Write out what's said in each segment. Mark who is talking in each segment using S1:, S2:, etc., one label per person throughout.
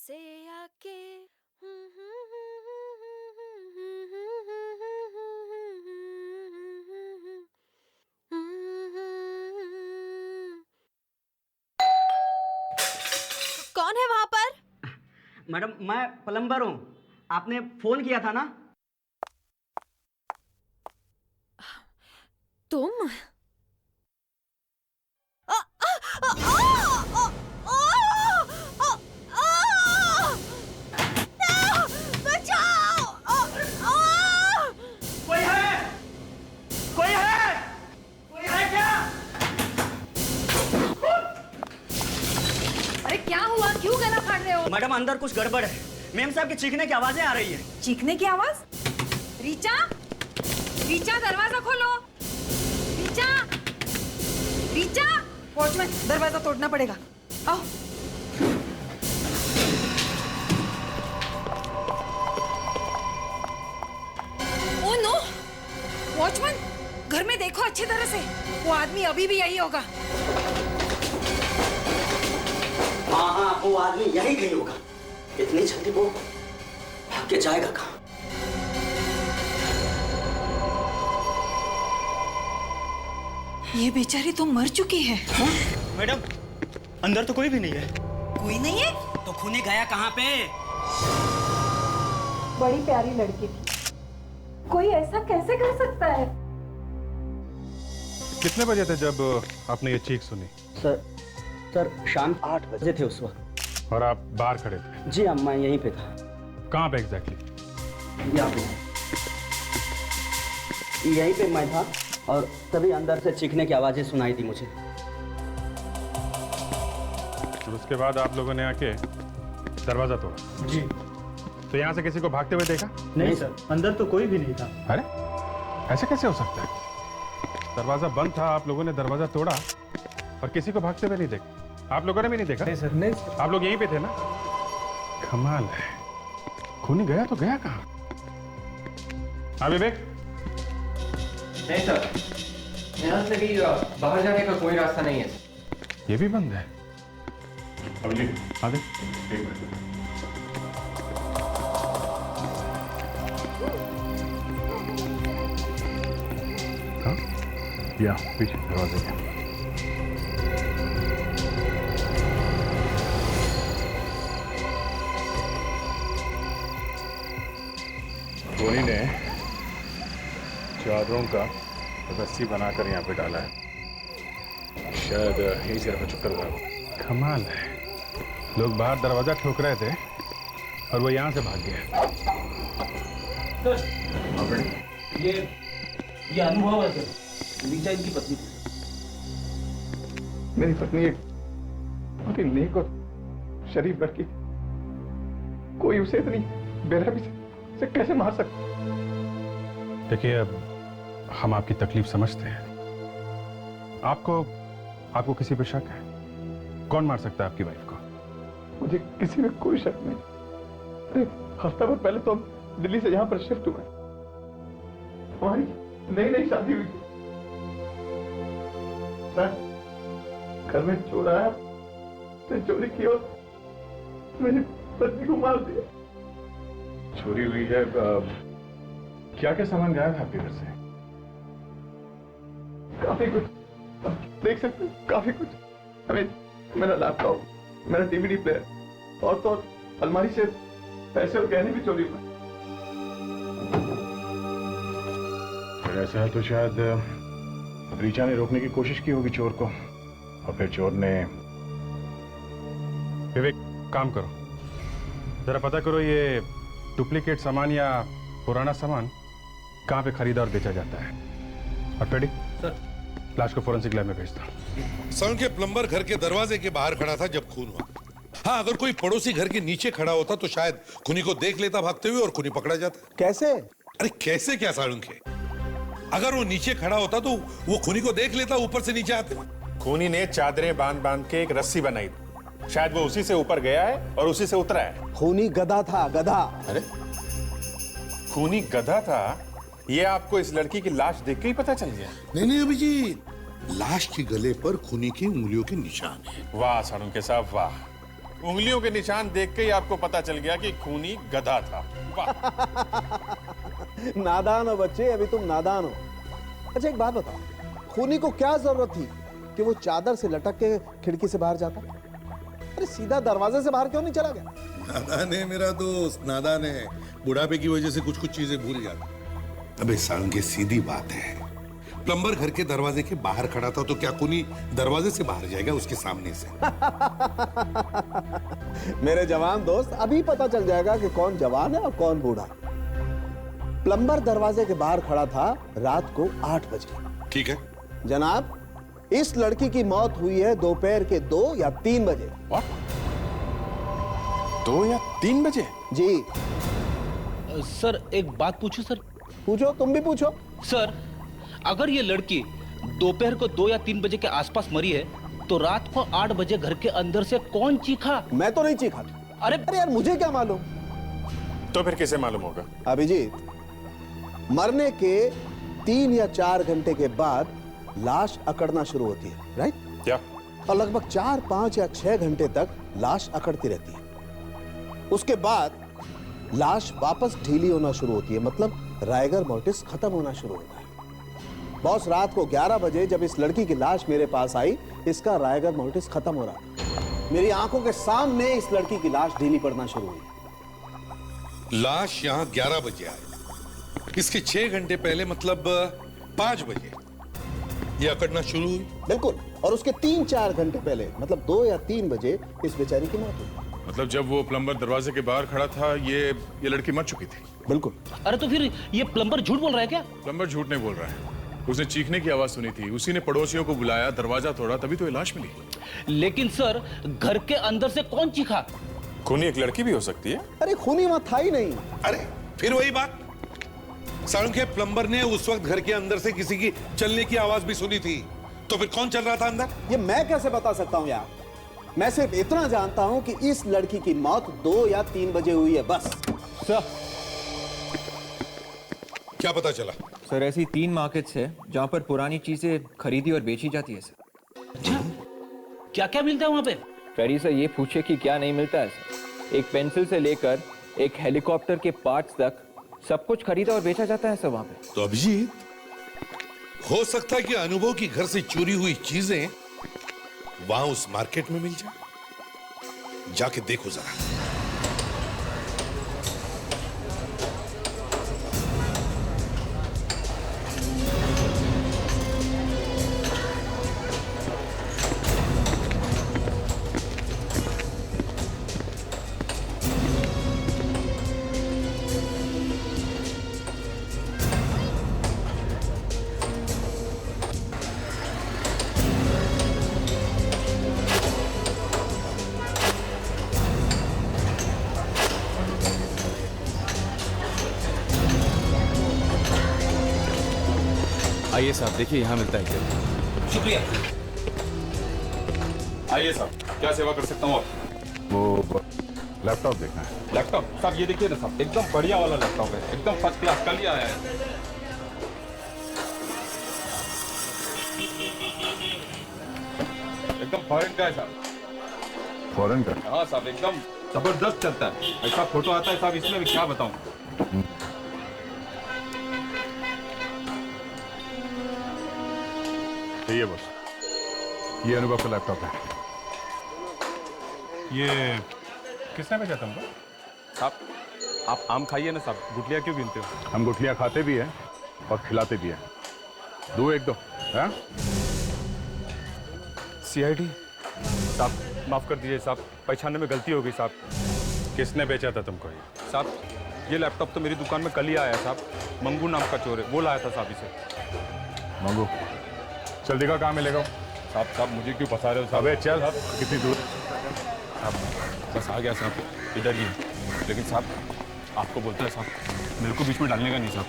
S1: से आके कौन है वहां पर?
S2: मैडम मैं प्लम्बर हूँ, आपने फोन किया था ना?
S1: तुम?
S2: कोई है? कोई है? कोई है क्या?
S3: अरे क्या हुआ, क्यों गला फाड़ रहे हो?
S2: मैडम अंदर कुछ गड़बड़ है, मेम साहब की चीखने की आवाजें आ रही है।
S3: चीखने की आवाज? रीचा, रीचा दरवाजा खोलो। रीचा, रीचा, वॉचमैन दरवाजा तोड़ना पड़ेगा, आओ। ओ नो, वॉचमैन घर में देखो अच्छी तरह से, वो आदमी अभी भी यही होगा।
S2: हाँ, वो आदमी यही कहीं होगा। इतनी जल्दी वो भाग के जाएगा कहाँ?
S3: ये बेचारी तो मर चुकी है।
S2: मैडम अंदर तो कोई भी नहीं है।
S3: कोई नहीं है?
S2: तो खूनी गया कहाँ पे?
S3: बड़ी प्यारी लड़की थी, कोई ऐसा कैसे कर सकता है?
S4: कितने बजे थे जब आपने ये चीख सुनी?
S2: सर शाम 8 बजे थे उस वक्त।
S4: और आप बाहर खड़े थे?
S2: जी हाँ, मैं यहीं पे था।
S4: कहाँ पे एग्जैक्टली?
S2: यहाँ पे, यहीं पे मैं था और तभी अंदर से चीखने की आवाजें सुनाई दी मुझे।
S4: और उसके बाद आप लोगों ने आके दरवाजा तोड़ा?
S5: जी
S4: तो यहाँ से किसी को भागते हुए देखा?
S5: नहीं सर, अंदर तो कोई भी नहीं था।
S4: अरे ऐसे कैसे हो सकता है? दरवाजा बंद था, आप लोगों ने दरवाजा तोड़ा और किसी को भागते हुए नहीं देखा? आप लोगों ने भी नहीं देखा?
S5: नहीं सर, नहीं सर।
S4: आप लोग यहीं पे थे ना? कमाल है, खूनी गया तो गया कहाँ? हाँ विवेक?
S6: नहीं सर, यहाँ से भी बाहर जाने का कोई रास्ता नहीं है।
S4: ये भी बंद है। अभिजीत आगे एक मिनट। हाँ या पीछे दरवाजे के। धोनी ने चादरों का रस्सी बनाकर यहाँ पे डाला है, शायद यही से रखा चक्कर हुआ। कमाल है, लोग बाहर दरवाजा ठोक रहे थे और वो यहाँ से भाग गया।
S5: ये अनुभव है सर, रीचा इनकी पत्नी थी।
S7: मेरी पत्नी एक बहुत ही नेक और शरीफ लड़की, कोई उसे इतनी बेरहमी से कैसे मार सकता?
S4: देखिए अब हम आपकी तकलीफ समझते हैं। आपको किसी पे शक है? कौन मार सकता है आपकी वाइफ को?
S7: मुझे किसी में कोई शक नहीं। अरे हफ्ता भर पहले तो हम दिल्ली से यहाँ पर शिफ्ट हुए, हमारी नई नई शादी हुई थी। घर में चोर आया, उसने चोरी की और मेरी पत्नी को मार दिया।
S4: चोरी हुई है? क्या क्या सामान गायब है आपके घर से?
S7: काफी कुछ, आप देख सकते हैं, काफी कुछ। हमें मेरा लैपटॉप, मेरा डीवीडी प्लेयर और तो अलमारी से पैसे और गहने भी चोरी हुए।
S4: ऐसा है तो शायद रीचा ने रोकने की कोशिश की होगी चोर को, और फिर चोर ने। विवेक काम करो, जरा पता करो ये डुप्लीकेट सामान या पुराना सामान कहाँ पे खरीदा और बेचा जाता है। और पेडी
S5: सर,
S4: लाश को फोरेंसिक लैब में भेजता हूँ।
S8: सर के प्लम्बर घर के दरवाजे के बाहर खड़ा था जब खून हुआ। हाँ, अगर कोई पड़ोसी घर के नीचे खड़ा होता तो शायद खूनी को देख लेता भागते हुए और खूनी पकड़ा जाता।
S7: कैसे?
S8: अरे कैसे क्या साळुंखे, अगर वो नीचे खड़ा होता तो वो खूनी को देख लेता, ऊपर से नीचे आते।
S4: खूनी ने चादरें बांध बांध के एक रस्सी बनाई, शायद वो उसी से ऊपर गया है और उसी से उतरा है।
S7: खूनी गधा था, गधा।
S4: अरे खूनी गधा था, ये आपको इस लड़की की लाश देख के ही पता चल गया?
S8: नहीं अभिजीत, लाश के गले पर खूनी की उंगलियों के निशान है।
S4: वाह साळुंखे साहब वाह,
S9: उंगलियों के निशान देख के ही आपको पता चल गया कि खूनी गधा था। वाह।
S10: नादान हो बच्चे, अभी तुम नादान हो। अच्छा एक बात बताओ, खूनी को क्या जरूरत थी कि वो चादर से लटक के खिड़की से बाहर जाता? अरे सीधा दरवाजे से बाहर क्यों नहीं चला गया?
S8: नादान है मेरा दोस्त, नादान है। बुढ़ापे की वजह से कुछ कुछ चीजें भूल जाता। अबे सालंगे, सीधी बात है, प्लम्बर घर के दरवाजे के बाहर खड़ा था तो क्या खूनी दरवाजे से बाहर जाएगा उसके सामने से?
S10: मेरे जवान दोस्त, अभी पता चल जाएगा कि कौन जवान है और कौन बूढ़ा। प्लम्बर दरवाजे के बाहर खड़ा था रात को 8 बजे।
S8: ठीक है
S10: जनाब, इस लड़की की मौत हुई है दोपहर के 2 या 3 बजे।
S9: 2 या 3 बजे?
S10: जी
S11: सर एक बात पूछूं सर?
S10: पूछो, तुम भी पूछो।
S11: सर अगर ये लड़की दोपहर को 2 या 3 बजे के आसपास मरी है तो रात को 8 बजे घर के अंदर से कौन चीखा?
S10: मैं तो नहीं चीखा। अरे यार मुझे क्या मालूम?
S9: तो फिर किसे मालूम होगा?
S10: अभिजीत, मरने के 3 या 4 घंटे के बाद लाश अकड़ना शुरू होती है, राइट?
S9: क्या?
S10: और लगभग 4, 5 या 6 घंटे तक लाश अकड़ती रहती है। उसके बाद लाश वापस ढीली होना शुरू होती है, मतलब राइगर मोर्टिस खत्म होना शुरू होता है। बॉस, रात को 11 बजे जब इस लड़की की लाश मेरे पास आई, इसका राइगर मोर्टिस खत्म हो रहा था। मेरी आंखों के सामने इस लड़की की लाश ढीली पड़ना शुरू हुई।
S8: लाश यहाँ 11 बजे आई, इसके 6 घंटे पहले मतलब 5 बजे ये अकड़ना शुरू हुई।
S10: बिल्कुल, और उसके 3-4 घंटे पहले मतलब 2 या 3 बजे इस बेचारी की मौत हुई।
S9: मतलब जब वो प्लम्बर दरवाजे के बाहर खड़ा था ये लड़की मर चुकी थी?
S10: बिल्कुल।
S11: अरे तो फिर ये प्लम्बर झूठ बोल रहा है क्या?
S9: प्लम्बर झूठ नहीं बोल रहा है, उसने चीखने की आवाज सुनी थी, उसी ने पड़ोसियों को बुलाया, दरवाजा तोड़ा, तभी तो ये लाश मिली।
S11: लेकिन सर घर के अंदर से कौन चीखा?
S9: खूनी एक लड़की भी हो सकती है।
S10: अरे खूनी वहां था ही नहीं।
S8: अरे फिर वही बात, सालंगे प्लम्बर ने उस वक्त घर के अंदर से किसी की चलने की आवाज भी सुनी थी, तो फिर कौन चल रहा था अंदर?
S10: ये मैं कैसे बता सकता हूं यार? मैं सिर्फ इतना जानता हूं कि इस लड़की की मौत 2 या 3 बजे हुई है, बस।
S6: सर
S8: क्या पता चला?
S6: सर ऐसी 3 मार्केट्स है जहां पर पुरानी चीजें खरीदी और बेची जाती है सर।
S11: अच्छा, क्या क्या मिलता है वहां पे?
S6: फ्रेडी सर ये पूछे कि क्या नहीं मिलता है सर। एक पेंसिल से लेकर एक हेलीकॉप्टर के पार्ट्स तक सब कुछ खरीदा और बेचा जाता है सर वहां पे।
S8: तो अभिजीत, हो सकता है कि अनुभव की घर से चोरी हुई चीजें वहां उस मार्केट में मिल जाए। जाके देखो जरा।
S12: आइए साहब, देखिए यहाँ मिलता है क्या?
S11: शुक्रिया।
S9: आइए साहब, क्या सेवा कर सकता हूँ आप?
S4: वो लैपटॉप देखना है।
S9: लैपटॉप साहब, ये देखिए ना साहब, एकदम बढ़िया वाला लैपटॉप है, एकदम फर्स्ट क्लास, कल ही आया है। एकदम फॉरेन का है साहब।
S4: फॉरेन का?
S9: हाँ साहब, एकदम जबरदस्त चलता है। ऐसा फोटो आता है साहब इसमें, क्या बताऊं।
S4: ये बस, ये अनुभव का लैपटॉप है। ये किसने भेजा तुमको?
S9: साहब आप आम खाइए ना साहब, गुठलियाँ क्यों गिनते हो?
S4: हम गुठलियाँ खाते भी हैं और खिलाते भी हैं। दो एक दो। हाँ?
S9: CID साहब, माफ कर दीजिए साहब, पहचानने में गलती हो गई साहब।
S4: किसने बेचा था तुमको ये?
S9: साहब ये लैपटॉप तो मेरी दुकान में कल ही आया साहब, मंगू नाम का चोर है, वो लाया था साहब इसे।
S4: मंगू, चल दिखा कहाँ मिलेगा?
S9: साहब मुझे क्यों फंसा रहे हो साहब?
S4: अबे चल, कितनी दूर?
S9: साहब बस आ गया साहब, इधर ही। लेकिन साहब आपको बोलता है साहब, मेरे को बीच में डालने का नहीं साहब।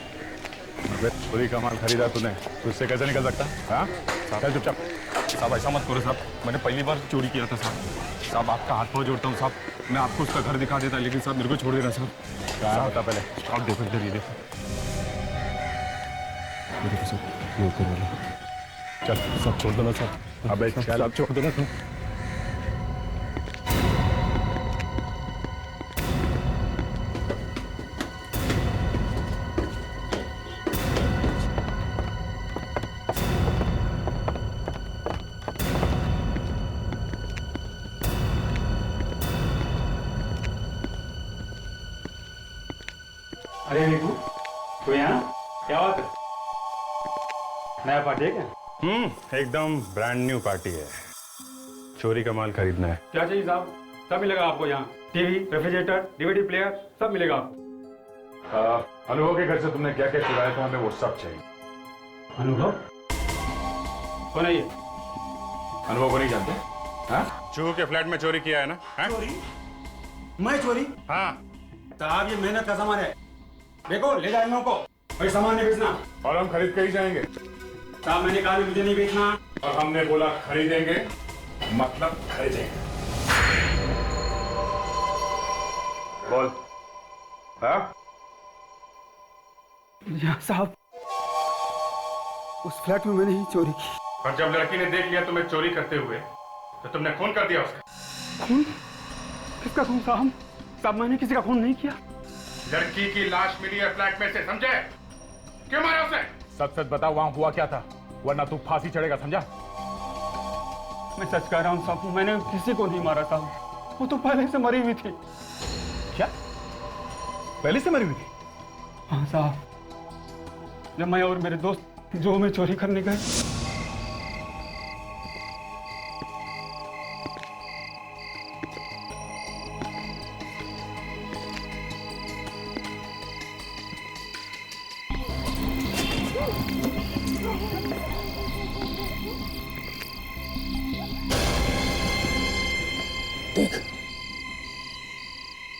S4: पूरी कमाल खरीदा तूने, उससे कैसे निकल सकता? हाँ? चल चुपचाप।
S9: साहब ऐसा मत करो साहब, मैंने पहली बार चोरी किया था साहब। साहब आपका हाथ पाँव जोड़ता हूँ साहब, मैं आपको उसका घर दिखा देता, लेकिन साहब मेरे को छोड़ देना साहब।
S4: कहाँ होता पहले?
S9: आप देखो इधर, ये देखो। ये देखो साहब, ये ऊपर वाला।
S4: चल
S9: सब छोड़ देना साहब।
S4: अबे चल,
S9: छोड़ देना।
S4: अरे रिकू, तू यहाँ? क्या बात है? नया पार्टी है क्या? एकदम ब्रांड न्यू पार्टी है। चोरी का माल खरीदना है। क्या चाहिए साहब? सब मिलेगा आपको यहाँ। टीवी, रेफ्रिजरेटर, डीवीडी प्लेयर, सब मिलेगा आपको। अनुभव के घर से तुमने क्या क्या चुराया था, हमें वो सब चाहिए। अनुभव? कौन है ये? अनुभव को नहीं जानते? हाँ? चूहू के फ्लैट में चोरी किया है ना? हाँ?
S13: चोरी? मैं चोरी?
S4: हाँ।
S13: साहब ये मेहनत का सामान है। देखो ले जाए को, कोई सामान नहीं बेचना।
S4: और हम खरीद के ही जाएंगे।
S13: साहब मैंने कहा मुझे नहीं बेचना।
S4: और हमने बोला खरीदेंगे, मतलब खरीदेंगे। बोल। हाँ?
S13: या साहब, उस फ्लैट में मैंने ही चोरी की।
S4: और जब लड़की ने देख लिया तुम्हें चोरी करते हुए, तो तुमने खून कर दिया उसका।
S13: खून? किसका खून साहब? साहब मैंने किसी का खून नहीं किया।
S4: लड़की की लाश मिली है फ्लैट में से, समझे? क्यों मारा उसे?
S9: सच सच बताओ वहां हुआ क्या था, वरना तू फांसी चढ़ेगा, समझा?
S13: मैं सच कह रहा हूँ साहब, मैंने किसी को नहीं मारा साहब। वो तो पहले से मरी हुई थी।
S9: क्या? पहले से मरी हुई थी?
S13: हाँ साहब, जब मैं और मेरे दोस्त जो में चोरी करने गए,
S14: देख,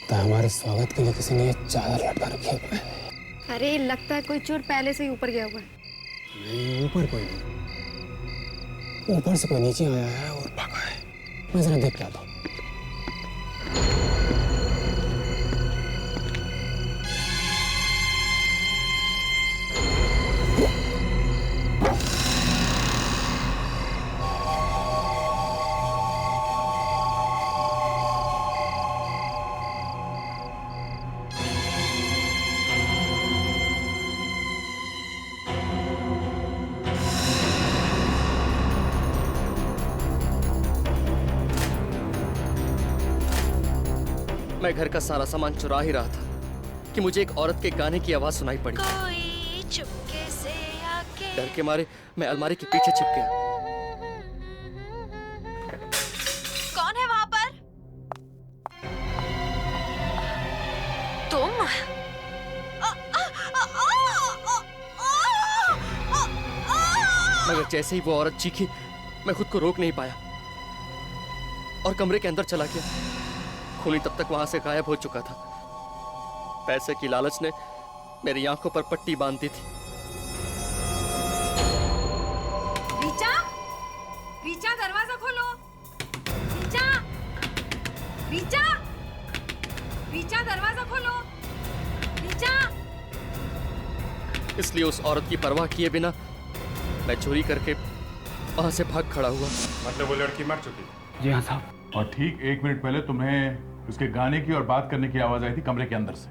S14: तो हमारे स्वागत के लिए किसी ने ये चादर लटका रखी है।
S1: अरे लगता है कोई चोर पहले से ही ऊपर गया हुआ है।
S14: नहीं, ऊपर कोई नहीं, ऊपर से कोई नीचे आया है और भागा है। मैं जरा देख के आता हूँ।
S2: मैं घर का सारा सामान चुरा ही रहा था कि मुझे एक औरत के गाने की आवाज सुनाई पड़ी।
S1: कोई चुपके से आके।
S2: डर के मारे मैं अलमारी के पीछे छिप गया।
S1: कौन है वहां पर? तुम?
S2: मगर जैसे ही वो औरत चीखी, मैं खुद को रोक नहीं पाया और कमरे के अंदर चला गया। खूनी तब तक वहां से गायब हो चुका था। पैसे की लालच ने मेरी आंखों पर पट्टी बांध दी थी।
S3: रीचा, रीचा दरवाजा खोलो। रीचा, रीचा, रीचा दरवाजा खोलो। रीचा।
S2: इसलिए उस औरत की परवाह किए बिना मैं चोरी करके वहां से भाग खड़ा हुआ।
S4: मतलब वो लड़की मर चुकी?
S13: जी हाँ साहब।
S9: और ठीक 1 मिनट पहले तुम्हें उसके गाने की और बात करने की आवाज आई थी कमरे के अंदर से।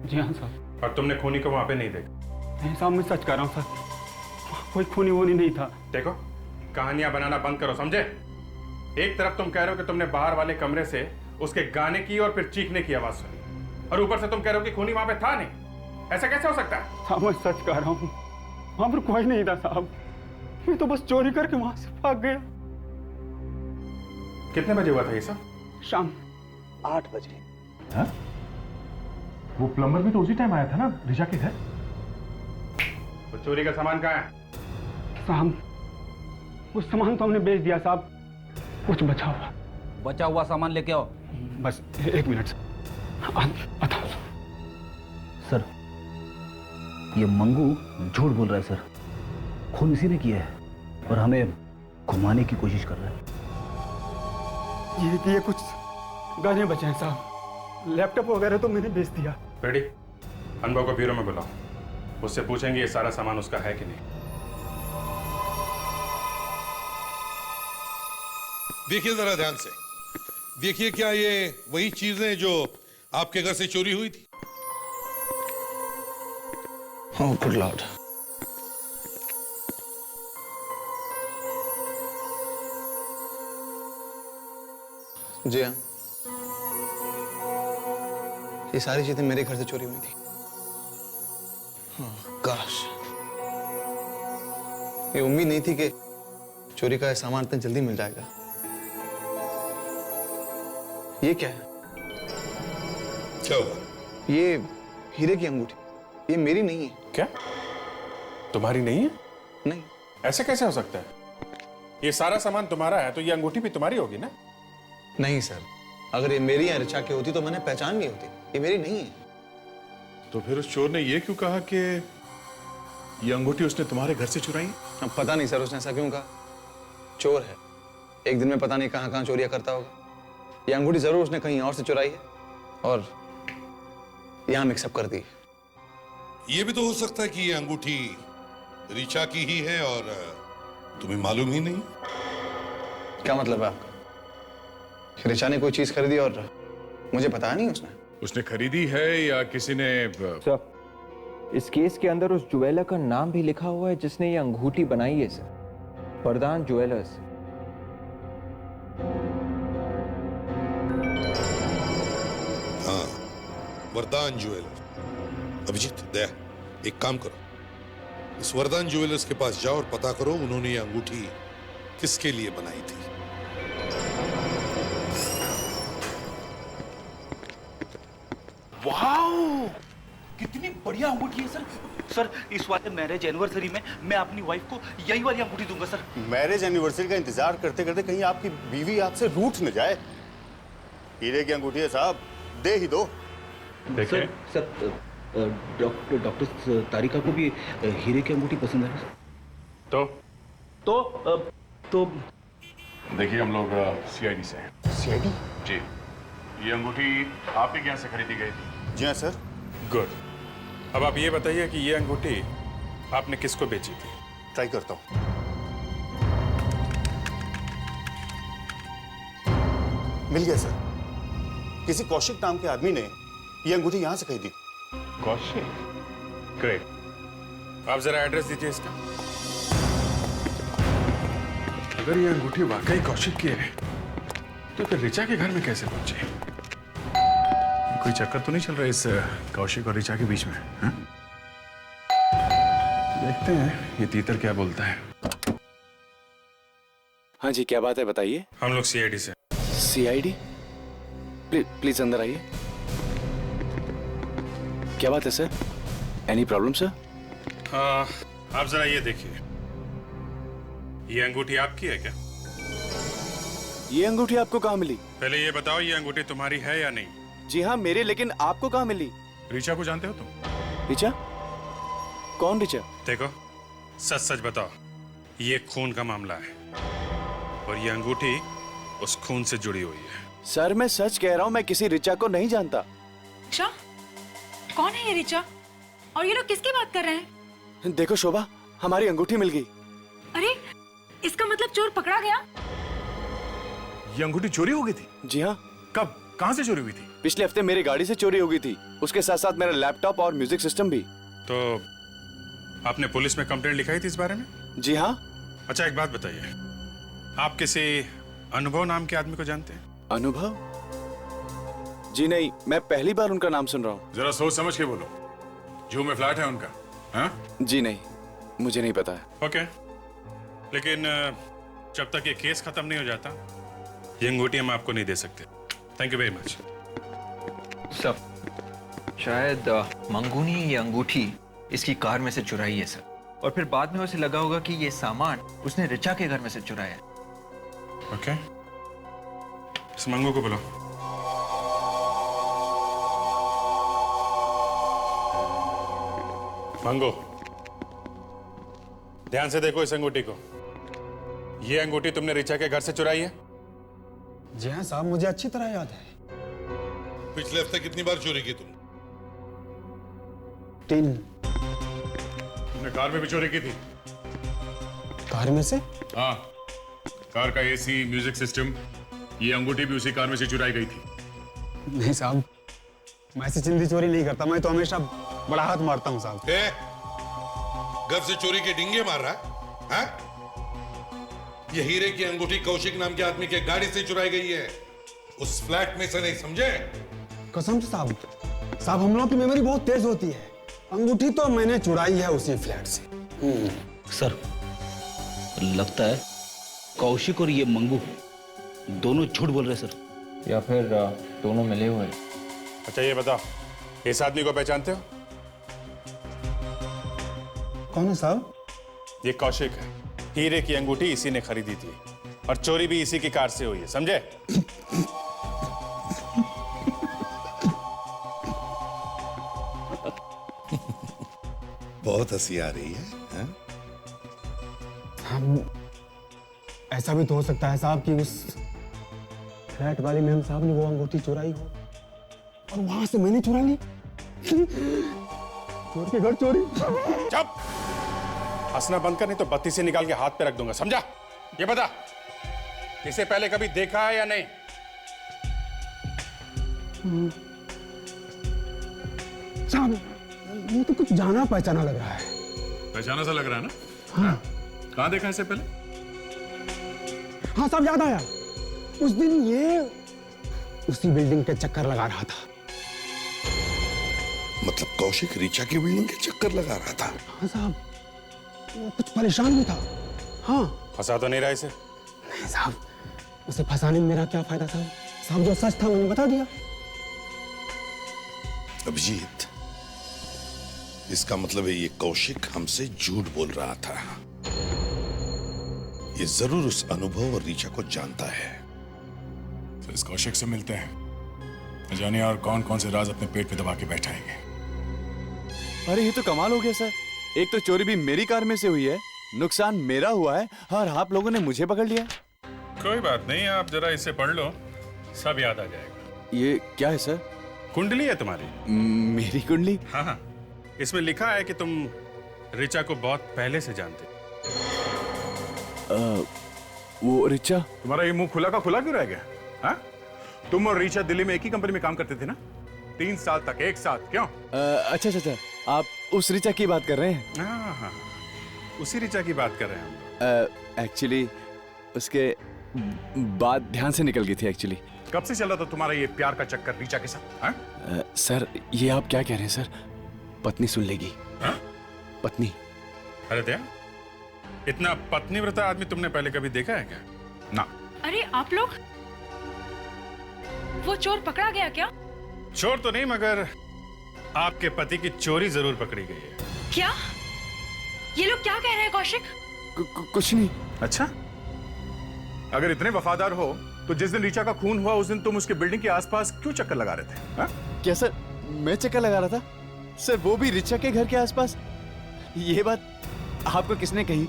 S13: जी हाँ साहब।
S4: और तुमने खूनी को वहां पे नहीं देखा?
S13: नहीं साहब, मैं सच कह रहा हूँ सर, कोई खूनी वूनी नहीं था।
S4: देखो, कहानियां बनाना बंद करो, समझे? एक तरफ तुम कह रहे हो कि तुमने बाहर वाले कमरे से उसके गाने की और फिर चीखने की आवाज सुनी, और ऊपर से तुम कह रहे हो कि खूनी वहां पे था नहीं। ऐसा कैसे हो सकता है?
S13: साहब मैं सच कह रहा हूँ, वहां पर कोई नहीं था साहब। मैं तो बस चोरी करके वहां से भाग गया।
S4: कितने बजे हुआ था ये सब?
S13: शाम
S10: 8 बजे।
S9: हाँ? वो प्लम्बर भी तो उसी टाइम आया था ना ऋचा के घर।
S4: वो चोरी का सामान कहाँ है?
S13: साहब वो सामान तो हमने बेच दिया साहब, कुछ बचा हुआ।
S11: बचा हुआ सामान लेके आओ।
S13: बस 1 मिनट बताओ।
S11: सर, ये मंगू झूठ बोल रहा है सर। खून इसी ने किया है और हमें घुमाने की कोशिश कर रहा है।
S13: ये कुछ गाने बचे हैं साहब, लैपटॉप वगैरह तो मैंने बेच दिया।
S4: रेडी? अनुभव को ब्यूरो में बुलाओ, उससे पूछेंगे ये सारा सामान उसका है कि नहीं।
S8: देखिए जरा ध्यान से, देखिए क्या ये वही चीजें जो आपके घर से चोरी हुई थी?
S14: Oh, good Lord.
S15: जी हाँ, ये सारी चीजें मेरे घर से चोरी हुई थी। काश ये उम्मीद नहीं थी कि चोरी का सामान इतना जल्दी मिल जाएगा। ये क्या है?
S8: क्या हुआ?
S15: ये हीरे की अंगूठी, ये मेरी नहीं है।
S4: क्या? तुम्हारी नहीं है?
S15: नहीं।
S4: ऐसे कैसे हो सकता है? ये सारा सामान तुम्हारा है तो ये अंगूठी भी तुम्हारी होगी ना?
S15: नहीं सर, अगर ये मेरी या ऋचा की होती तो मैंने पहचान ली होती। ये मेरी नहीं है।
S4: तो फिर उस चोर ने ये क्यों कहा कि ये अंगूठी उसने तुम्हारे घर से चुराई?
S15: अब पता नहीं सर उसने ऐसा क्यों कहा। चोर है, एक दिन में पता नहीं कहां कहां चोरियां करता होगा। ये अंगूठी जरूर उसने कहीं और से चुराई है और यहां मिक्सअप कर दी।
S8: ये भी तो हो सकता है कि ये अंगूठी ऋचा की ही है और तुम्हें मालूम ही नहीं।
S15: क्या मतलब है आपका? ऋचा ने कोई चीज खरीदी और मुझे बताया नहीं उसने?
S4: उसने खरीदी है या किसी ने?
S6: सर, इस केस के अंदर उस ज्वेलर का नाम भी लिखा हुआ है जिसने ये अंगूठी बनाई है सर, वरदान ज्वेलर्स।
S8: हाँ, वरदान ज्वेलर्स। अभिजीत, दया, एक काम करो, इस वरदान ज्वेलर्स के पास जाओ और पता करो उन्होंने ये अंगूठी किसके लिए बनाई थी।
S5: वाओ, कितनी बढ़िया अंगूठी है सर। सर, इस वाले मैरिज एनिवर्सरी में मैं अपनी वाइफ को यही वाली अंगूठी दूंगा सर।
S16: मैरिज एनिवर्सरी का इंतजार करते करते कहीं आपकी बीवी आपसे रूठ न जाए। हीरे की अंगूठी है साहब, दे ही दो।
S11: सर, डॉक्टर तारिका को भी हीरे की अंगूठी पसंद है।
S4: तो देखिए, हम लोग सीआईडी से हैं।
S16: सीआईडी?
S4: जी। ये अंगूठी आपके यहाँ से खरीदी गई थी?
S16: जी हाँ सर।
S4: गुड। अब आप ये बताइए कि ये अंगूठी आपने किसको बेची थी?
S16: ट्राई करता हूँ। मिल गया सर। किसी कौशिक नाम के आदमी ने ये अंगूठी यहाँ से खरीदी।
S4: कौशिक? ग्रेट। आप जरा एड्रेस दीजिए इसका। अगर ये अंगूठी वाकई कौशिक की है तो फिर ऋचा के घर में कैसे पहुंची? कोई चक्कर तो नहीं चल रहा इस कौशिक और ऋचा के बीच में? हा? देखते हैं ये तीतर क्या बोलता है।
S12: हाँ जी, क्या बात है बताइए।
S4: हम लोग सीआईडी से।
S12: सीआईडी? प्लीज अंदर आइए। क्या बात है सर? Any problem sir?
S4: आप जरा ये देखिए, ये अंगूठी आपकी है क्या?
S12: ये अंगूठी आपको कहाँ मिली?
S4: पहले ये बताओ, ये अंगूठी तुम्हारी है या नहीं?
S12: जी हाँ मेरी, लेकिन आपको कहाँ मिली?
S4: ऋचा को जानते हो तुम?
S12: ऋचा? कौन ऋचा?
S4: देखो, सच सच बताओ, ये खून का मामला है और ये अंगूठी उस खून से जुड़ी हुई है।
S12: सर मैं सच कह रहा हूँ, मैं किसी ऋचा को नहीं जानता।
S3: ऋचा? कौन है ये ऋचा? और ये लोग किसकी बात कर रहे हैं?
S12: देखो शोभा, हमारी अंगूठी मिल गई।
S3: अरे, इसका मतलब चोर पकड़ा गया?
S4: ये अंगूठी चोरी हो गई थी?
S12: जी हाँ।
S4: कब, कहाँ से चोरी हुई थी?
S12: पिछले हफ्ते मेरी गाड़ी से चोरी हो गई थी, उसके साथ साथ मेरा लैपटॉप और म्यूजिक सिस्टम भी।
S4: तो आपने पुलिस में कंप्लेंट लिखाई थी इस बारे में?
S12: जी हाँ।
S4: अच्छा एक बात बताइए, आप किसी अनुभव नाम के आदमी को जानते हैं?
S12: अनुभव? जी नहीं, मैं पहली बार उनका नाम सुन रहा हूँ।
S4: जरा सोच समझ के बोलो, जू में फ्लैट है उनका? हाँ?
S12: जी नहीं, मुझे नहीं पता है।
S4: ओके, लेकिन जब तक ये केस खत्म नहीं हो जाता ये अंगूठी हम आपको नहीं दे सकते। Thank you very much.
S6: Sir, शायद मंगू ने ये अंगूठी इसकी कार में से चुराई है सर, और फिर बाद में उसे लगा होगा कि ये सामान उसने ऋचा के घर में से चुराया है।
S4: ओके, इस मंगू को बुलाओ। मंगू, ध्यान से देखो इस अंगूठी को। ये अंगूठी तुमने ऋचा के घर से चुराई है?
S14: जी हाँ साहब, मुझे अच्छी तरह याद है।
S8: पिछले हफ्ते कितनी बार चोरी की तुम?
S14: 3।
S4: तुमने कार में भी चोरी की थी?
S14: कार में से?
S4: हाँ, कार का एसी, म्यूजिक सिस्टम, ये अंगूठी भी उसी कार में से चुराई गई थी।
S14: नहीं साहब, मैं ऐसी चिंदी चोरी नहीं करता, मैं तो हमेशा बड़ा हाथ मारता हूँ साहब।
S8: घर से चोरी के डिंगे मार रहा है? हाँ? ये हीरे की अंगूठी कौशिक नाम के आदमी के गाड़ी से चुराई गई है, उस फ्लैट में से, नहीं समझे?
S14: कसम से साहब, हम लोगों की मेमोरी बहुत तेज होती है। अंगूठी तो मैंने चुराई है उसी फ्लैट से।
S11: सर, लगता है कौशिक और ये मंगू दोनों झूठ बोल रहे हैं सर।
S6: या फिर दोनों मिले हुए हैं।
S4: अच्छा ये बताओ, इस आदमी को पहचानते हो?
S14: कौन है साहब?
S4: ये कौशिक है। हीरे की अंगूठी इसी ने खरीदी थी और चोरी भी इसी की कार से हुई है, समझे?
S8: बहुत हंसी आ रही है, हैं?
S14: हम ऐसा भी तो हो सकता है साहब कि उस फ्लैट वाले मेम साहब ने वो अंगूठी चुराई हो और वहां से मैंने चुरा ली। चोर के घर चोरी।
S4: चुप! हंसना बंद कर, नहीं तो बत्ती से निकाल के हाथ पे रख दूंगा, समझा? ये बता, इसे पहले कभी देखा है या नहीं?
S14: साहब, ये तो कुछ जाना पहचाना लग रहा है।
S4: पहचाना सा लग रहा है ना?
S14: हाँ।
S4: कहाँ देखा इसे पहले?
S14: हाँ साहब, याद आया। उस दिन ये उसी बिल्डिंग के चक्कर लगा रहा था।
S8: मतलब कौशिक ऋचा की बिल्डिंग के चक्कर लगा रहा था?
S14: हाँ साहब, वो कुछ परेशान भी था। हाँ।
S4: फंसा तो नहीं रहा इसे?
S14: नहीं साहब, उसे फंसाने में मेरा क्या फायदा साहब? साहब जो सच था मैंने बता दिया।
S8: अभिजीत, इसका मतलब है ये कौशिक हमसे झूठ बोल रहा था। ये जरूर उस अनुभव और ऋचा को जानता है।
S4: तो इस कौशिक से मिलते हैं, जाने और कौन कौन से राज अपने पेट पे दबा के बैठाएंगे।
S12: अरे ये तो कमाल हो गया सर। एक तो चोरी भी मेरी कार में से हुई है, नुकसान मेरा हुआ है और आप लोगों ने मुझे पकड़ लिया।
S4: कोई बात नहीं, आप जरा इसे पढ़ लो, सब याद आ जाएगा।
S12: ये क्या है सर?
S4: कुंडली है तुम्हारी।
S12: मेरी कुंडली?
S4: हाँ हाँ, इसमें लिखा है कि तुम ऋचा को बहुत पहले से जानते।
S12: वो ऋचा?
S4: तुम्हारा ये मुंह खुला का खुला क्यों रह गया? हाँ? तुम और ऋचा दिल्ली में एक ही कंपनी में काम करते थे ना? 3 साल तक एक साथ, क्यों?
S12: अच्छा अच्छा, आप उस ऋचा की बात कर रहे हैं?
S4: हाँ हाँ, उसी ऋचा की बात कर रहे हैं।
S12: एक्चुअली उसके बात ध्यान से निकल गई थी एक्चुअली।
S4: कब से चल रहा था तुम्हारा ये प्यार का चक्कर ऋचा के साथ? हाँ?
S12: सर ये आप क्या कह रहे हैं सर? पत्नी सुन लेगी।
S4: हाँ?
S12: पत्नी?
S4: अरे दया, इतना पत्नीव्रता आदमी तुमने पहले कभी देखा है क्या? ना।
S3: अरे आप लोग, वो चोर पकड़ा गया क्या?
S4: चोर तो नहीं, मगर आपके पति की चोरी जरूर पकड़ी गई है।
S3: क्या? ये लोग क्या कह रहे हैं कौशिक?
S12: कुछ नहीं।
S4: अच्छा, अगर इतने वफादार हो तो जिस दिन ऋचा का खून हुआ उस दिन तुम उसके बिल्डिंग के आसपास क्यों चक्कर लगा रहे थे? हा?
S12: क्या सर मैं चक्कर लगा रहा था? सर वो भी ऋचा के घर के आसपास? ये बात आपको किसने कही?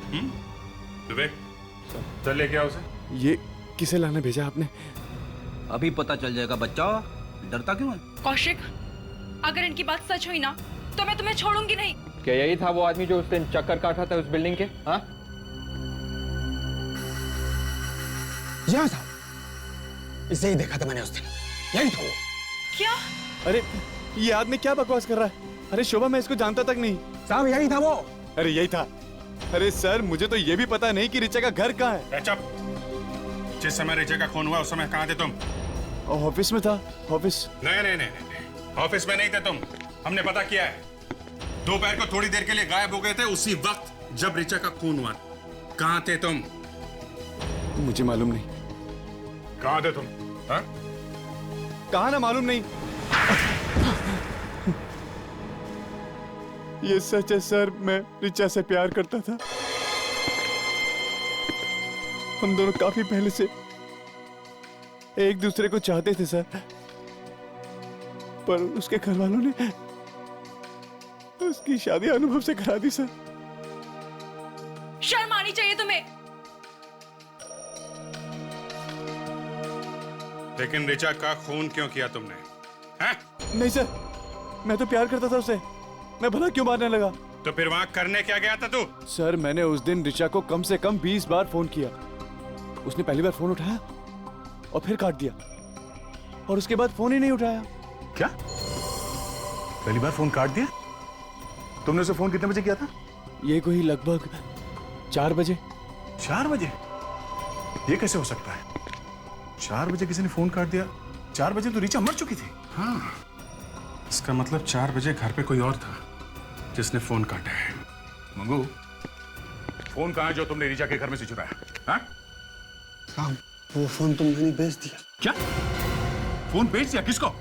S4: विवेक, चल लेके आओ उसे।
S12: ये किसे लाने भेजा आपने?
S11: अभी पता चल जाएगा बच्चा, डरता क्यों है?
S3: कौशिक, अगर इनकी बात सच हुई ना तो मैं तुम्हें छोड़ूंगी नहीं।
S6: क्या यही था वो आदमी जो उस दिन चक्कर काटा था उस बिल्डिंग के? हाँ?
S14: यहाँ साहब, इसे ही देखा था मैंने उस दिन, यही था वो।
S3: क्या?
S12: अरे ये आदमी क्या बकवास कर रहा है? अरे शोभा, मैं इसको जानता तक नहीं।
S14: साहब यही था वो।
S12: अरे यही था? अरे सर मुझे तो ये भी पता नहीं कि ऋचा का घर कहाँ है।
S4: चुप! जिस समय ऋचा का खून हुआ उस समय कहाँ थे तुम?
S12: ऑफिस में था। ऑफिस?
S4: नहीं नहीं नहीं नहीं, ऑफिस में नहीं थे तुम, हमने पता किया है। दोपहर को थोड़ी देर के लिए गायब हो गए थे उसी वक्त जब ऋचा का खून हुआ। कहाँ थे तुम?
S12: मुझे मालूम नहीं।
S4: कहाँ थे तुम? हाँ?
S12: कहाँ ना मालूम नहीं। ये सच है सर, मैं ऋचा से प्यार करता था। हम दोनों काफी पहले से एक दूसरे को चाहते थे सर, पर उसके घर वालों ने उसकी शादी अनुभव से करा दी सर।
S3: शर्म आनी चाहिए तुम्हें।
S4: लेकिन ऋचा का खून क्यों किया तुमने? हैं?
S12: नहीं सर, मैं तो प्यार करता था उसे, मैं भला क्यों मारने लगा?
S4: तो फिर वहां करने क्या गया था तू?
S12: सर मैंने उस दिन ऋचा को कम से कम 20 बार फोन किया। उसने पहली बार फोन उठाया और फिर काट दिया और उसके बाद फोन ही नहीं उठाया।
S4: क्या? पहली बार फोन काट दिया? तुमने उसे फोन कितने बजे किया था?
S12: ये कोई लगभग 4 बजे।
S4: 4 बजे? ये कैसे हो सकता है? 4 बजे किसी ने फोन काट दिया? 4 बजे तो ऋचा मर चुकी थी। हाँ, इसका मतलब 4 बजे घर पे कोई और था। जिसने फोन काटा है। मंगू, फोन कहाँ है जो तुमने रिचा के घर में से चुराया? हाँ?
S14: साहब वो फोन तो मैंने बेच दिया।
S4: क्या? फोन बेच दिया? किसको?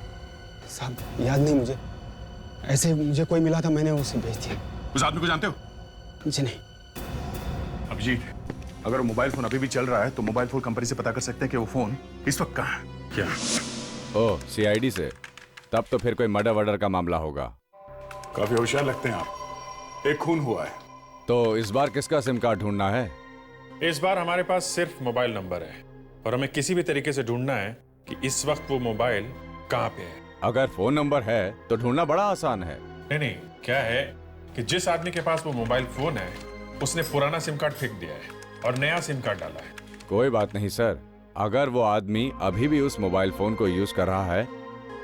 S14: साहब याद नहीं मुझे, ऐसे मुझे कोई मिला था, मैंने उसे बेच दिया।
S4: उस आदमी को जानते हो?
S14: जी नहीं।
S4: अभिजीत, अगर वो मोबाइल फोन अभी भी चल रहा है तो मोबाइल फोन कंपनी से पता कर सकते हैं कि वो फोन इस वक्त कहाँ है। क्या?
S9: ओह, सीआईडी से? तब तो फिर कोई मर्डर वर्डर का मामला होगा।
S4: काफी होशियार लगते हैं आप। एक खून हुआ है।
S9: तो इस बार किसका सिम कार्ड ढूंढना है?
S17: इस बार हमारे पास सिर्फ मोबाइल नंबर है और हमें किसी भी तरीके से ढूंढना है कि इस वक्त वो मोबाइल कहाँ पे है।
S9: अगर फोन नंबर है तो ढूंढना बड़ा आसान है।
S17: नहीं, क्या है कि जिस आदमी के पास वो मोबाइल फोन है उसने पुराना सिम कार्ड फेंक दिया है और नया सिम कार्ड डाला है।
S9: कोई बात नहीं सर, अगर वो आदमी अभी भी उस मोबाइल फोन को यूज कर रहा है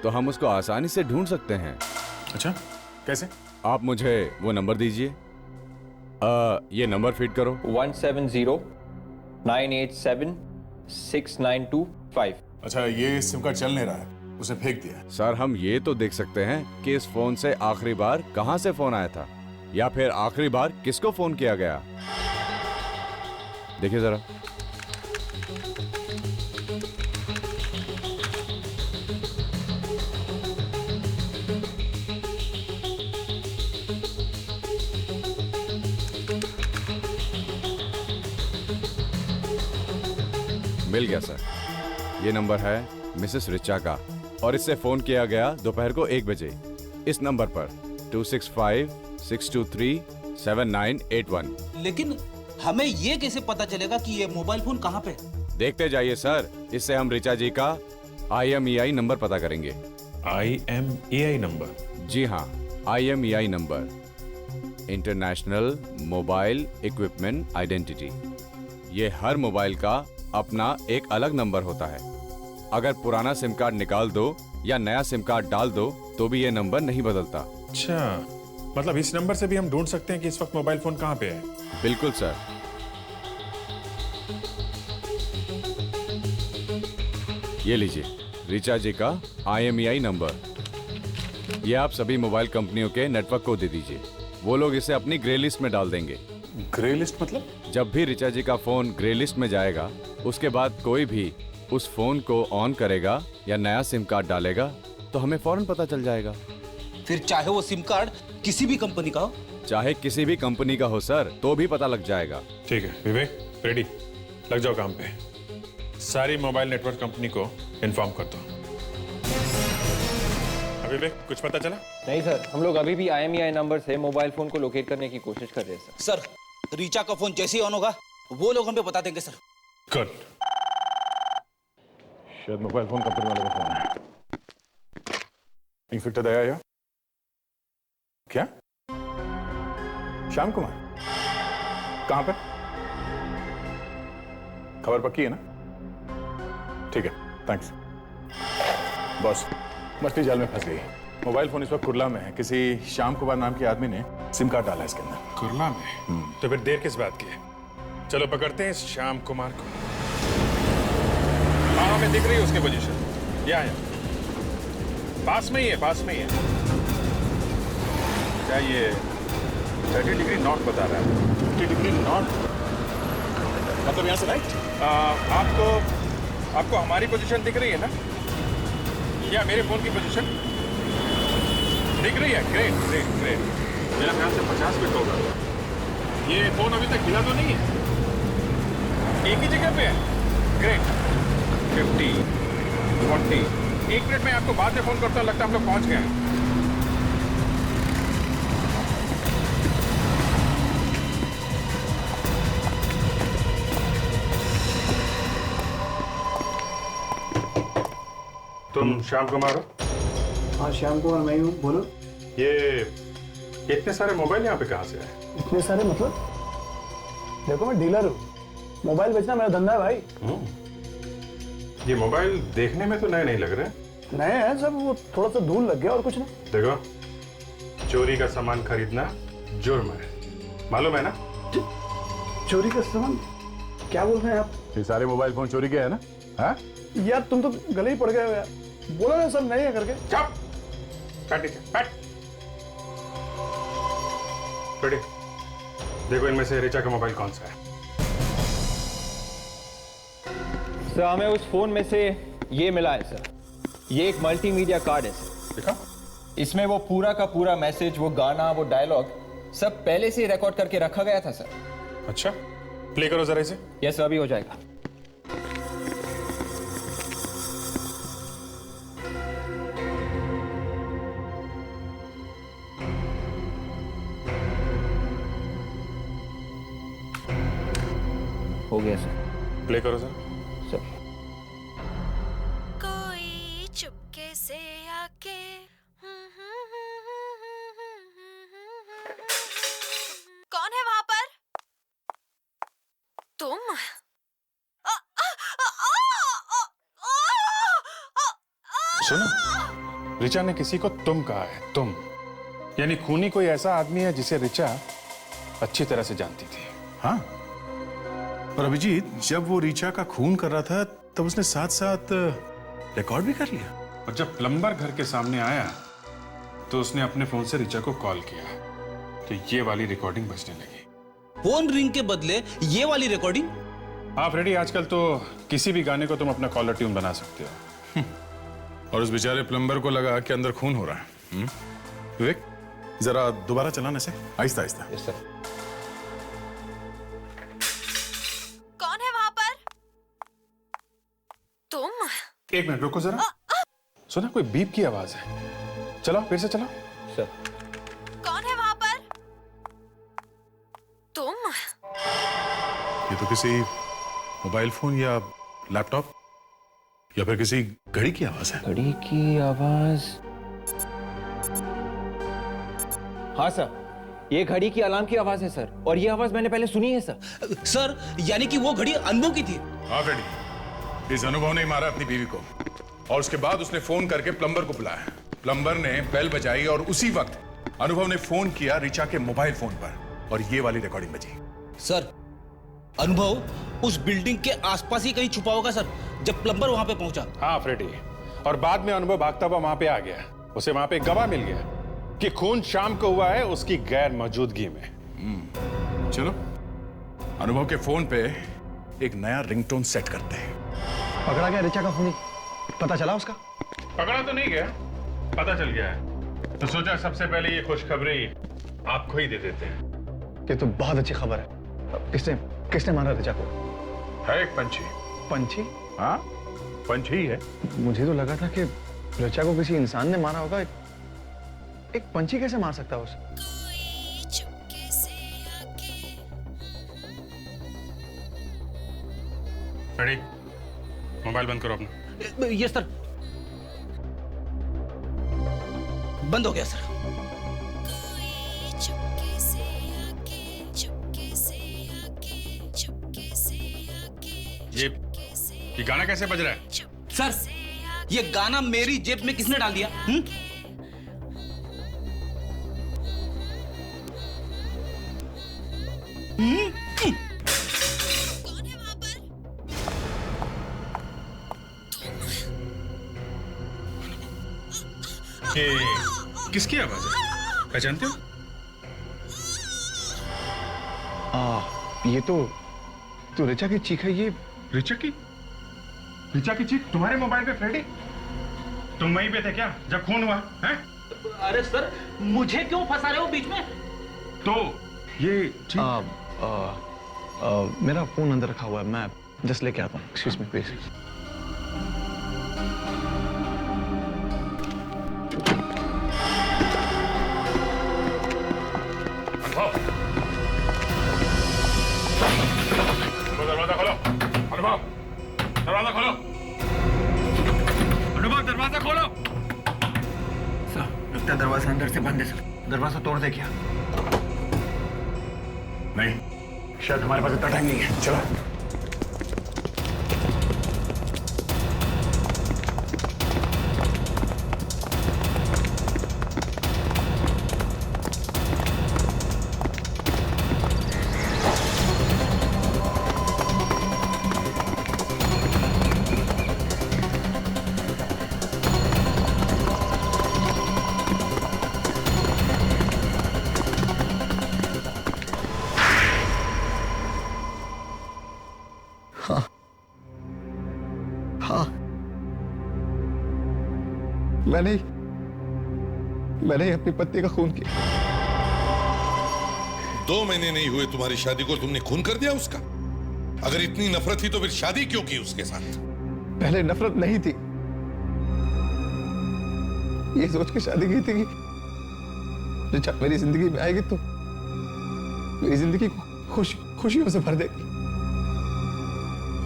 S9: तो हम उसको आसानी से ढूंढ सकते हैं।
S4: अच्छा, कैसे?
S9: आप मुझे वो नंबर दीजिए। ये नंबर फीड करो।
S17: 170-987-6925।
S4: अच्छा, ये सिम कार्ड चल नहीं रहा है, उसने फेंक दिया।
S9: सर हम ये तो देख सकते हैं कि इस फोन से आखिरी बार कहां से फोन आया था या फिर आखिरी बार किसको फोन किया गया। देखिए जरा। मिल गया सर। ये नंबर है मिसेस रिचा का और इससे फोन किया गया दोपहर को 1 बजे इस नंबर पर 265-623-7981।
S18: लेकिन हमें ये कैसे पता चलेगा कि ये मोबाइल फोन कहाँ पे है?
S9: देखते जाइए सर, इससे हम रिचा जी का IMEI नंबर पता करेंगे।
S17: IMEI number?
S9: जी हाँ, IMEI number, international mobile equipment identity. ये हर मोबाइल का अपना एक अलग नंबर होता है। अगर पुराना सिम कार्ड निकाल दो या नया सिम कार्ड डाल दो तो भी ये नंबर नहीं बदलता।
S17: अच्छा, मतलब इस नंबर से भी हम ढूंढ सकते हैं कि इस वक्त मोबाइल फोन कहाँ पे है?
S9: बिल्कुल सर। ये लीजिए रिचा जी का IMEI नंबर। ये आप सभी मोबाइल कंपनियों के नेटवर्क को दे दीजिए, वो लोग इसे अपनी ग्रे लिस्ट में डाल देंगे।
S4: ग्रे लिस्ट मतलब?
S9: जब भी रिचा जी का फोन ग्रे लिस्ट में जाएगा उसके बाद कोई भी उस फोन को ऑन करेगा या नया सिम कार्ड डालेगा तो हमें फौरन पता चल जाएगा।
S18: फिर चाहे वो सिम कार्ड किसी भी कंपनी का हो?
S9: चाहे किसी भी कंपनी का हो सर, तो भी पता लग जाएगा।
S17: ठीक है विवेक, रेडी, लग जाओ काम पे। सारी मोबाइल नेटवर्क कंपनी को इन्फॉर्म कर दो। विवेक, कुछ पता चला?
S6: नहीं सर, हम लोग अभी भी IMEI नंबर से मोबाइल फोन को लोकेट करने की कोशिश कर रहे हैं
S18: सर। रिचा का फोन जैसे ही ऑन होगा वो लोग हमें बता देंगे सर।
S17: गुड।
S4: शायद मोबाइल फोन कंपनी वाले का फोन है। इंस्पेक्टर दया या? क्या? श्याम कुमार? कहां पे? खबर पक्की है ना? ठीक है, थैंक्स। बॉस, मछली जाल में फंस गई। मोबाइल फोन इस वक्त कुरला में है। किसी श्याम कुमार नाम के आदमी ने सिम कार्ड डाला है इसके अंदर।
S17: कुरला में? तो फिर देर किस बात की है? चलो पकड़ते हैं इस श्याम कुमार को। हाँ, हमें दिख रही है उसकी पोजीशन। यहाँ पास में ही है, पास में ही है। क्या ये 30 डिग्री नॉर्थ बता रहा है?
S4: 30 डिग्री नॉर्थ मतलब यहाँ से राइट?
S17: आपको हमारी पोजीशन दिख रही है ना? या मेरे फोन की पोजीशन दिख रही है? Great great great. मेरा ख्याल से 50 मिनट होगा। ये फोन अभी तक हिला तो नहीं है? एक ही जगह पे है? ग्रेट। 50, 40। 1 मिनट में आपको बाद में फोन करता हूँ, लगता है हम लोग पहुंच गए हैं। तुम श्याम कुमार हो?
S14: हाँ श्याम कुमार मैं हूँ, बोलो।
S17: ये इतने सारे मोबाइल यहाँ पे कहाँ से आए?
S14: इतने सारे मतलब? देखो मैं डीलर हूँ, मोबाइल बेचना मेरा धंधा है भाई।
S17: ये मोबाइल देखने में तो नए नहीं लग रहे।
S14: नए हैं सब, वो थोड़ा सा धूल लग गया और कुछ नहीं।
S17: देखो, चोरी का सामान खरीदना जुर्म है, मालूम है ना?
S14: चोरी का सामान? क्या बोल रहे हैं आप?
S4: ये सारे मोबाइल फोन चोरी के है ना? हाँ?
S14: यार तुम तो गले ही पड़ गए हो यार, बोला ना सब नहीं है करके।
S17: चुप!
S4: बेटे, देखो इनमें से ऋचा का मोबाइल कौन सा है?
S6: सर हमें उस फोन में से ये मिला है सर। ये एक मल्टीमीडिया कार्ड है सर।
S4: देखा?
S6: इसमें वो पूरा का पूरा मैसेज, वो गाना, वो डायलॉग सब पहले से ही रिकॉर्ड करके रखा गया था सर।
S4: अच्छा, प्ले करो जरा इसे।
S6: यस अभी हो जाएगा। हो गया सर।
S4: प्ले करो सर।
S6: सर
S19: कोई चुपके से आके कौन है वहां पर? तुम?
S4: सुनो, ऋचा ने किसी को तुम कहा है, तुम। यानी खूनी कोई ऐसा आदमी है जिसे ऋचा अच्छी तरह से जानती थी। हाँ, और अभिजीत जब वो ऋचा का खून कर रहा था तब उसने साथ साथ रिकॉर्ड भी कर लिया। और जब प्लम्बर घर के सामने आया तो उसने अपने फोन से ऋचा को कॉल किया तो ये वाली रिकॉर्डिंग बजने लगी।
S18: फोन रिंग के बदले ये वाली रिकॉर्डिंग?
S4: हाँ फ्रेडी, आजकल तो किसी भी गाने को तुम अपना कॉलर ट्यून बना सकते हो। और उस बेचारे प्लम्बर को लगा कि अंदर खून हो रहा है। विवेक, जरा दोबारा चलाने से आहिस्ता आहिस्ता।
S6: Yes sir.
S19: कौन है वहां पर? तुम?
S4: एक मिनट रुको जरा। सुना, कोई बीप की आवाज है। चलाओ, फिर से चलाओ।
S6: सर।
S19: कौन है वहां पर? तुम?
S4: ये तो किसी मोबाइल फोन या लैपटॉप या फिर किसी घड़ी की आवाज है।
S6: घड़ी की आवाज? हाँ सर, ये घड़ी की अलार्म की आवाज है सर, और ये आवाज मैंने पहले सुनी है सर।
S18: सर यानी कि वो घड़ी अनुभव की थी?
S4: हाँ फ्रेडी, इस अनुभव ने मारा अपनी बीवी को और उसके बाद उसने फोन करके प्लम्बर को बुलाया। प्लम्बर ने बेल बजाई और उसी वक्त अनुभव ने फोन किया ऋचा के मोबाइल फोन पर और ये वाली रिकॉर्डिंग बजी।
S18: सर अनुभव उस बिल्डिंग के आसपास ही कहीं छुपा होगा सर, जब प्लम्बर वहां पे पहुंचा।
S4: हाँ फ्रेडी, और बाद में अनुभव भागता हुआ वहां पे आ गया। उसे वहां पे गवाह मिल गया कि खून शाम को हुआ है उसकी गैर मौजूदगी में। चलो अनुभव के फोन पे एक नया रिंगटोन सेट करते हैं।
S15: पकड़ा गया ऋचा का खूनी? पता चला उसका?
S4: पकड़ा तो नहीं गया, पता चल गया है। तो सोचा सबसे पहले ये खुशखबरी आपको ही दे देते हैं।
S15: ये तो बहुत अच्छी खबर है। किसने मारा ऋचा को?
S4: है एक पंछी।
S15: पंछी?
S4: हाँ, पंछी ही है।
S15: मुझे तो लगा था कि ऋचा को किसी इंसान ने मारा होगा। एक पंछी कैसे मार सकता है उसे?
S4: रेडी, मोबाइल बंद करो अपना।
S18: ये सर बंद हो गया सर।
S4: ये गाना कैसे बज रहा है?
S18: सर ये गाना मेरी जेब में किसने डाल दिया?
S4: ये किसकी आवाज है, पहचानते हो?
S15: ये तो ऋचा की चीख है। ये
S4: ऋचा की चीख तुम्हारे मोबाइल पे फ्रेडी? तुम वहीं पे थे क्या जब खून हुआ है?
S18: अरे सर मुझे क्यों फंसा रहे हो बीच में?
S4: तो ये
S15: मेरा फोन अंदर रखा हुआ है, मैं जस्ट लेके आता हूँ। Excuse me please.
S4: दरवाजा खोलो। अनुभव, दरवाजा खोलो। अनुभव, दरवाजा खोलो।
S6: सर लगता है दरवाजा अंदर से बंद है सर। दरवाजा तोड़ दे क्या?
S4: नहीं, शायद हमारे पास इतना टाइम नहीं है। चलो।
S16: मैंने ही अपनी पत्नी का खून किया।
S8: 2 महीने नहीं हुए तुम्हारी शादी को, तुमने खून कर दिया उसका? अगर इतनी नफरत थी तो फिर शादी क्यों की उसके साथ?
S16: पहले नफरत नहीं थी, ये सोच के शादी की थी कि ऋचा मेरी जिंदगी में आएगी तो मेरी जिंदगी को खुशियों से भर देगी।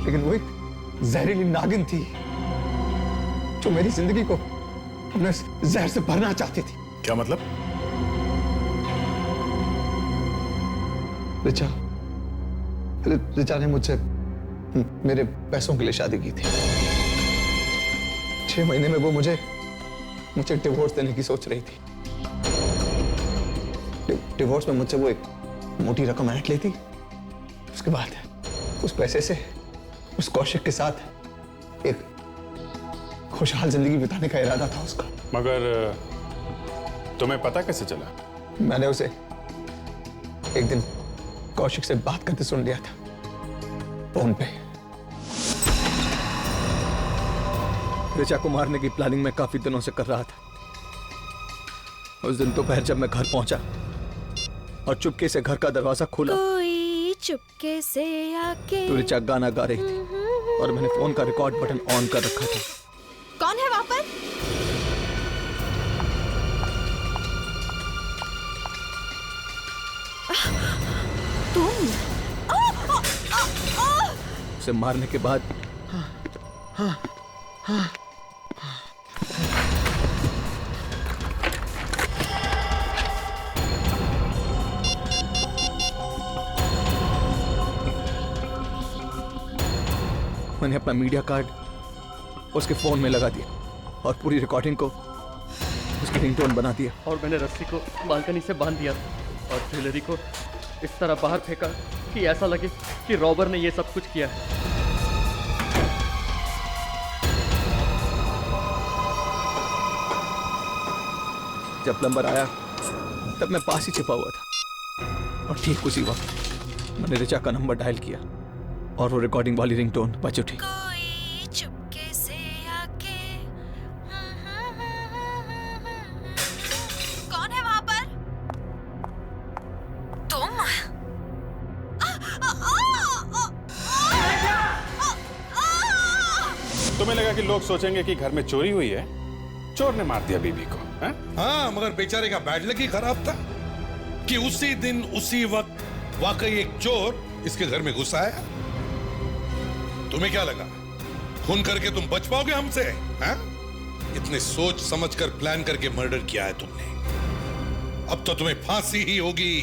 S16: लेकिन वो एक जहरीली नागिन थी जो मेरी जिंदगी को अपने जहर से भरना चाहती थी।
S8: क्या मतलब?
S16: ऋचा ने मुझसे मेरे पैसों के लिए शादी की थी। 6 महीने में वो मुझे डिवोर्स देने की सोच रही थी। डिवोर्स में मुझसे वो एक मोटी रकम ऐंठ लेती, उसके बाद उस पैसे से उस कौशिक के साथ एक खुशहाल जिंदगी बिताने का इरादा था उसका।
S4: मगर तुम्हें पता कैसे चला?
S16: मैंने उसे एक दिन कौशिक से बात करते सुन लिया था फोन पे। ऋचा को मारने की प्लानिंग मैं काफी दिनों से कर रहा था। उस दिन दोपहर जब मैं घर पहुंचा और चुपके से घर का दरवाजा खोला,
S19: कोई चुपके से आके
S16: तो ऋचा गाना गा रही थी और मैंने फोन का रिकॉर्ड बटन ऑन कर रखा था।
S19: कौन है वहां पर? तुम?
S16: उसे मारने के बाद मैंने अपना मीडिया कार्ड उसके फोन में लगा दिया और पूरी रिकॉर्डिंग को उसकी रिंगटोन बना दिया।
S2: और मैंने रस्सी को बालकनी से बांध दिया और ज्वेलरी को इस तरह बाहर फेंका कि ऐसा लगे कि रॉबर ने ये सब कुछ किया है।
S16: जब प्लम्बर आया तब मैं पास ही छिपा हुआ था और ठीक उसी वक्त मैंने ऋचा का नंबर डायल किया और वो रिकॉर्डिंग वाली रिंगटोन बज उठी।
S19: कोई चुपके से आके। कौन है वहां पर? तुम?
S4: तुम्हें लगा कि लोग सोचेंगे कि घर में चोरी हुई है, चोर ने मार दिया बीबी को?
S8: हाँ, मगर बेचारे का बैड लक ही खराब था कि उसी दिन उसी वक्त वाकई एक चोर इसके घर में घुस आया। तुम्हें क्या लगा खून करके तुम बच पाओगे हमसे? हैं? इतने सोच समझकर प्लान करके मर्डर किया है तुमने। अब तो तुम्हें फांसी ही होगी।